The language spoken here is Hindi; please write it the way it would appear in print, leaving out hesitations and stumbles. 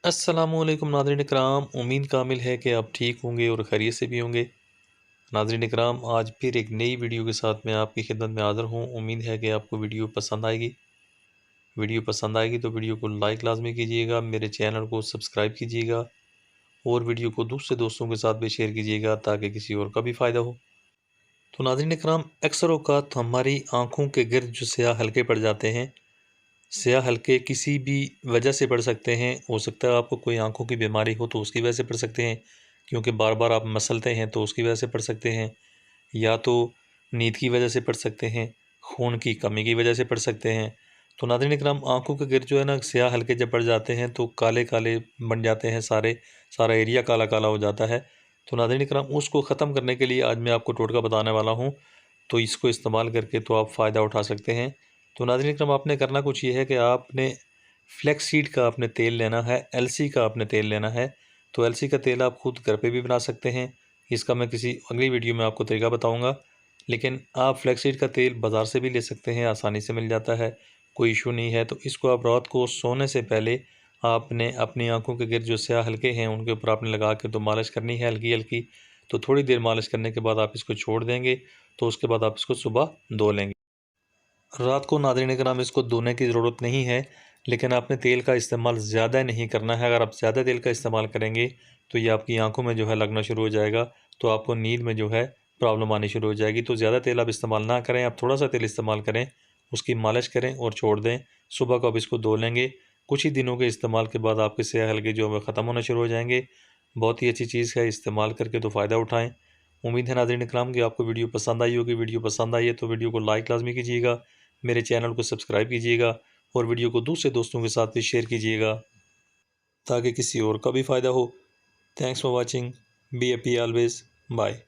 अस्सलामुअलैकुम नाज़रीन कराम, उम्मीद कामिल है कि आप ठीक होंगे और खैरियत से भी होंगे। नाज़रीन कराम, आज फिर एक नई वीडियो के साथ मैं आपकी खिदमत में हाज़िर हूँ। उम्मीद है कि आपको वीडियो पसंद आएगी। तो वीडियो को लाइक लाजमी कीजिएगा, मेरे चैनल को सब्सक्राइब कीजिएगा और वीडियो को दूसरे दोस्तों के साथ भी शेयर कीजिएगा ताकि किसी और का भी फ़ायदा हो। तो नाज़रीन कराम, अक्सर औक़ात हमारी आँखों के गिर्द जो स्याह हल्के पड़ जाते हैं, स्याह हल्के किसी भी वजह से पड़ सकते हैं। हो सकता है आपको कोई आंखों की बीमारी हो तो उसकी वजह से पड़ सकते हैं, क्योंकि बार बार आप मसलते हैं तो उसकी वजह से पड़ सकते हैं, या तो नींद की वजह से पड़ सकते हैं, खून की कमी की वजह से पड़ सकते हैं। तो नाज़रीन इकराम, आंखों के गिर्द जो है ना स्याह हल्के जब पड़ जाते हैं तो काले काले बन जाते हैं, सारा एरिया काला काला हो जाता है। तो नाज़रीन इकराम, उसको ख़त्म करने के लिए आज मैं आपको टोटका बताने वाला हूँ। तो इसको इस्तेमाल करके तो आप फ़ायदा उठा सकते हैं। तो नाज़रीन इकराम, आपने करना कुछ ये है कि आपने फ्लैक्स सीड का आपने तेल लेना है, एलसी का आपने तेल लेना है। तो एलसी का तेल आप खुद घर पे भी बना सकते हैं, इसका मैं किसी अगली वीडियो में आपको तरीका बताऊंगा। लेकिन आप फ्लैक्स सीड का तेल बाज़ार से भी ले सकते हैं, आसानी से मिल जाता है, कोई इशू नहीं है। तो इसको आप रात को सोने से पहले आपने अपनी आंखों के गिर्द जो स्याह हल्के हैं उनके ऊपर आपने लगा के तो मालिश करनी है हल्की हल्की। तो थोड़ी देर मालिश करने के बाद आप इसको छोड़ देंगे, तो उसके बाद आप इसको सुबह धो लेंगे। रात को नाज़रीन कराम, इसको धोने की ज़रूरत नहीं है, लेकिन आपने तेल का इस्तेमाल ज़्यादा नहीं करना है। अगर आप ज़्यादा तेल का इस्तेमाल करेंगे तो ये आपकी आंखों में जो है लगना शुरू हो जाएगा, तो आपको नींद में जो है प्रॉब्लम आनी शुरू हो जाएगी। तो ज़्यादा तेल आप इस्तेमाल ना करें, आप थोड़ा सा तेल इस्तेमाल करें, उसकी मालिश करें और छोड़ दें। सुबह को आप इसको धो लेंगे। कुछ ही दिनों के इस्तेमाल के बाद आपके स्याह हल्के जो है ख़त्म होना शुरू हो जाएंगे। बहुत ही अच्छी चीज़ है, इस्तेमाल करके तो फ़ायदा उठाएँ। उम्मीद है नाज़रीन इकराम कि आपको वीडियो पसंद आई होगी। वीडियो पसंद आई है तो वीडियो को लाइक लाजमी कीजिएगा, मेरे चैनल को सब्सक्राइब कीजिएगा और वीडियो को दूसरे दोस्तों के साथ भी शेयर कीजिएगा ताकि किसी और का भी फ़ायदा हो। Thanks for watching, be happy always, bye.